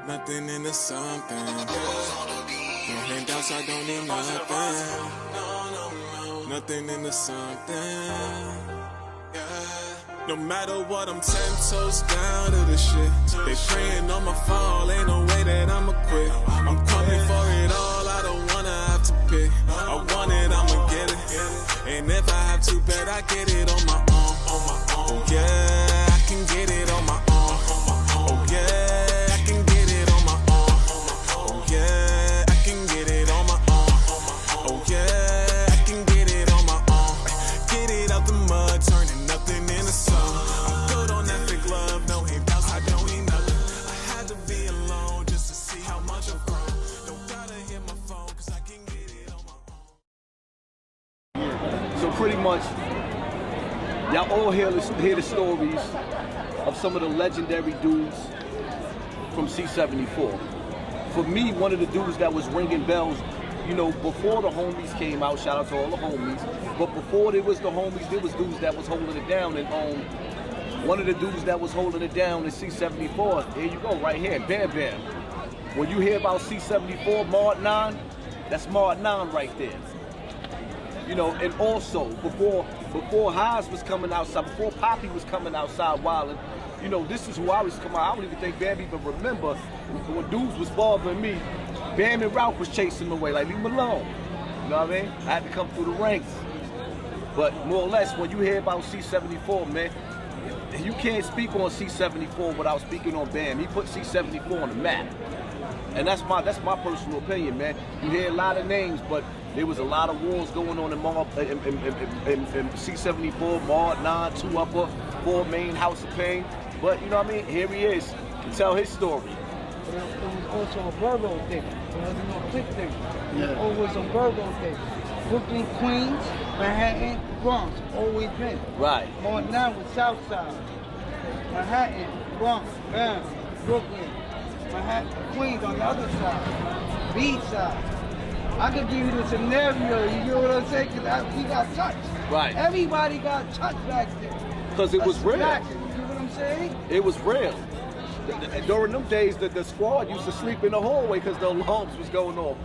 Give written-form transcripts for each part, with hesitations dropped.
Nothing into something. No handouts, I don't need nothing. Nothing into something. No matter what, I'm 10 toes down to the shit. They praying on my fall, ain't no way that I'ma quit. I'm coming for it all, I don't wanna have to pick. I want it, I'ma get it. And if I have to bet, I get it on my own. Oh yeah, I can get it on my own. Oh yeah, I can get it on my own. Oh yeah, I can get it on my own. Oh yeah, I can get it on my own. Get it out the mud, turning nothing into something. I'm good on that big love, no handouts, I don't need nothing. I had to be alone just to see how much I've grown. Don't gotta hit my phone, cause I can get it on my own. So pretty much, y'all all hear the stories of some of the legendary dudes from C-74. For me, one of the dudes that was ringing bells, you know, before the homies came out, shout out to all the homies, but before there was the homies, there was dudes that was holding it down, and one of the dudes that was holding it down is C-74. Here you go, right here, Bam Bam. When you hear about C-74, Mark 9, that's Mark 9 right there. You know, and also, before Haas was coming outside, before Poppy was coming outside wilding, you know, this is who I was coming out. I don't even think Bam even remember when dudes was bothering me. Bam and Ralph was chasing him away, like, leave him alone. You know what I mean? I had to come through the ranks. But more or less, when you hear about C-74, man, you can't speak on C-74 without speaking on Bam. He put C-74 on the map. And that's my personal opinion, man. You hear a lot of names, but there was a lot of wars going on in C-74, Mark 9, 2 Upper, 4 Main, House of Pain. But you know what I mean? Here he is to tell his story. It was also a Virgo thing. It wasn't no click thing. It was always a Virgo thing. Brooklyn, Queens, Manhattan, Bronx, always been. Right. Mark 9 was South Side. Manhattan, Bronx, bam, Brooklyn, Manhattan, Queens on the other side. Beach side. I could give you the scenario, you know what I'm saying? Because he got touched. Right. Everybody got touched back then. Because it was real. You know what I'm saying? It was real. During them days, the squad used to sleep in the hallway because the alarms was going off.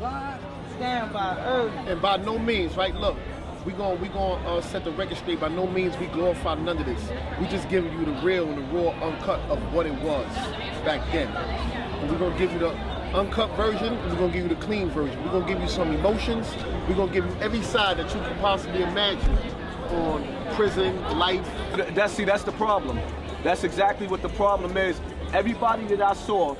Stand by early. And by no means, right, look, we gonna set the record straight. By no means we glorify none of this. We just giving you the real and the raw uncut of what it was back then. And we're gonna give you the uncut version, we're gonna give you the clean version. We're gonna give you some emotions. We're gonna give you every side that you can possibly imagine on prison, life. That's the problem. That's exactly what the problem is. Everybody that I saw,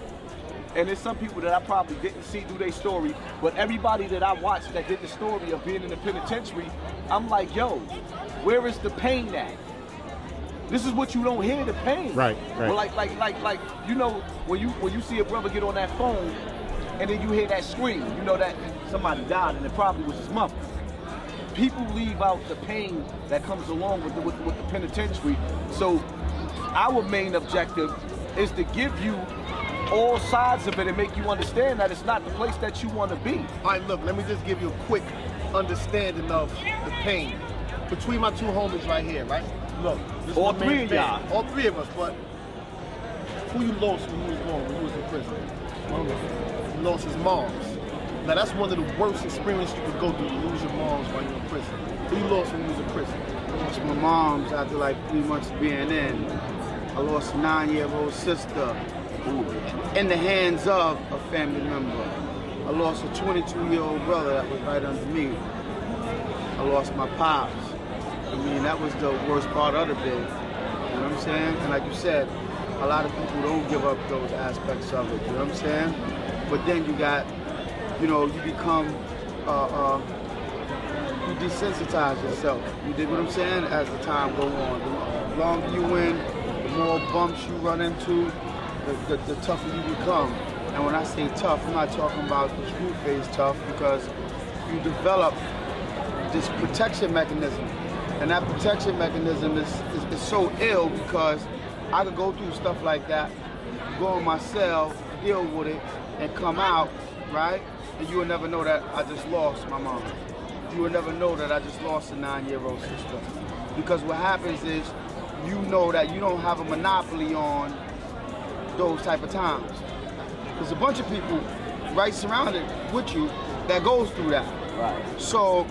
and there's some people that I probably didn't see through their story, but everybody that I watched that did the story of being in the penitentiary, I'm like, yo, where is the pain at? This is what you don't hear, the pain. Right. Well, like, you know, when you see a brother get on that phone, and then you hear that scream, you know that somebody died, and it probably was his mother. People leave out the pain that comes along with the penitentiary. So our main objective is to give you all sides of it and make you understand that it's not the place that you want to be. All right, look, let me just give you a quick understanding of the pain. Between my two homies right here, right? Look, this all is three of y'all. All three of us, but who you lost when you was gone, when you was in prison? He lost his moms. Now that's one of the worst experiences you could go through, to lose your moms while you're in prison. Who you lost when you was in prison? I lost my moms after like 3 months of being in. I lost a 9-year-old sister in the hands of a family member. I lost a 22-year-old brother that was right under me. I lost my pops. I mean, that was the worst part of the day. You know what I'm saying? And like you said, a lot of people don't give up those aspects of it. You know what I'm saying? But then you got, you know, you become, you desensitize yourself. You dig what I'm saying? As the time goes on. The longer you win, the more bumps you run into, the tougher you become. And when I say tough, I'm not talking about the screw face tough, because you develop this protection mechanism. And that protection mechanism is so ill, because I could go through stuff like that, go in my cell, deal with it, and come out, right? And you will never know that I just lost my mom. You will never know that I just lost a 9-year-old sister. Because what happens is, you know that you don't have a monopoly on those type of times. there's a bunch of people right surrounded with you that goes through that. Right. So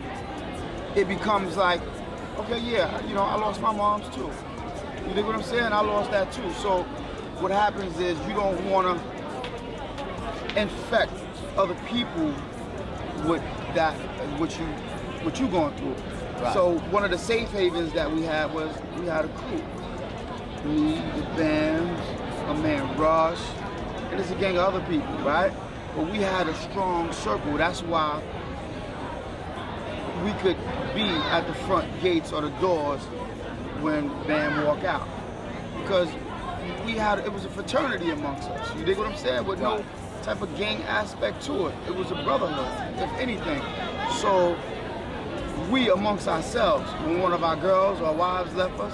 it becomes like, okay, yeah, you know, I lost my mom's too. You dig what I'm saying? I lost that too. So what happens is you don't want to infect other people with that, what you going through. Right. So one of the safe havens that we had was we had a crew. Me, the band, my man Rush, and there's a gang of other people, right? But we had a strong circle. That's why we could be at the front gates or the doors when band walk out. Because it was a fraternity amongst us. You dig what I'm saying? With no type of gang aspect to it. It was a brotherhood, if anything. So we amongst ourselves, when one of our girls or wives left us,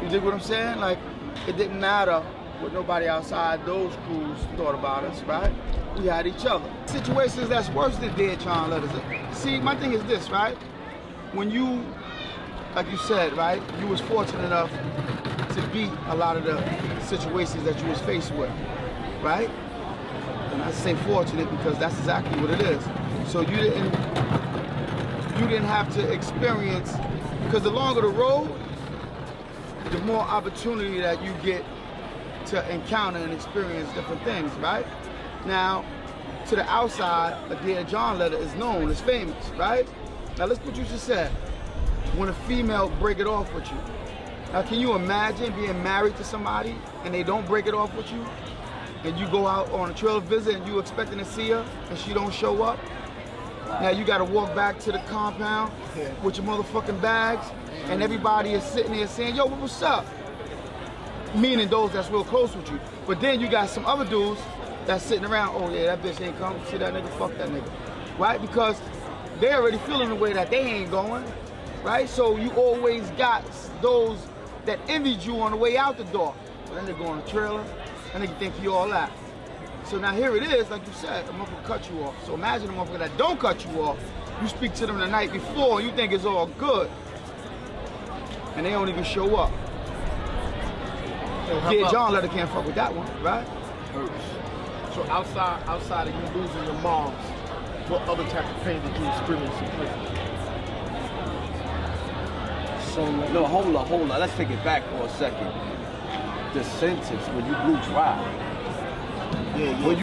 you dig what I'm saying? Like, it didn't matter what nobody outside those crews thought about us, right? We had each other. Situations that's worse than dead child letters. See, my thing is this, right? When you, like you said, right, you was fortunate enough to beat a lot of the situations that you was faced with, right? And I say fortunate because that's exactly what it is. So you didn't have to experience, because the longer the road, the more opportunity that you get to encounter and experience different things, right? Now, to the outside, a Dear John letter is known, it's famous, right? Now let's what you just said. When a female break it off with you. Now can you imagine being married to somebody and they don't break it off with you? And you go out on a trail visit and you expecting to see her and she don't show up? Now you gotta walk back to the compound with your motherfucking bags and everybody is sitting there saying, yo, what's up? Meaning those that's real close with you. But then you got some other dudes that's sitting around, oh yeah, that bitch ain't come, see that nigga, fuck that nigga. Right? Because they already feeling the way that they ain't going, right? So you always got those that envied you on the way out the door. But then they go on the trailer, and they think you all that. So now here it is, like you said, a motherfucker cut you off. So imagine a motherfucker that don't cut you off, you speak to them the night before, and you think it's all good, and they don't even show up. Dear John letter can't fuck with that one, right? So outside of you losing your moms, what other type of pain did you experience in prison? So no, hold on. Let's take it back for a second. The sentence when you blew dry. Yeah. When you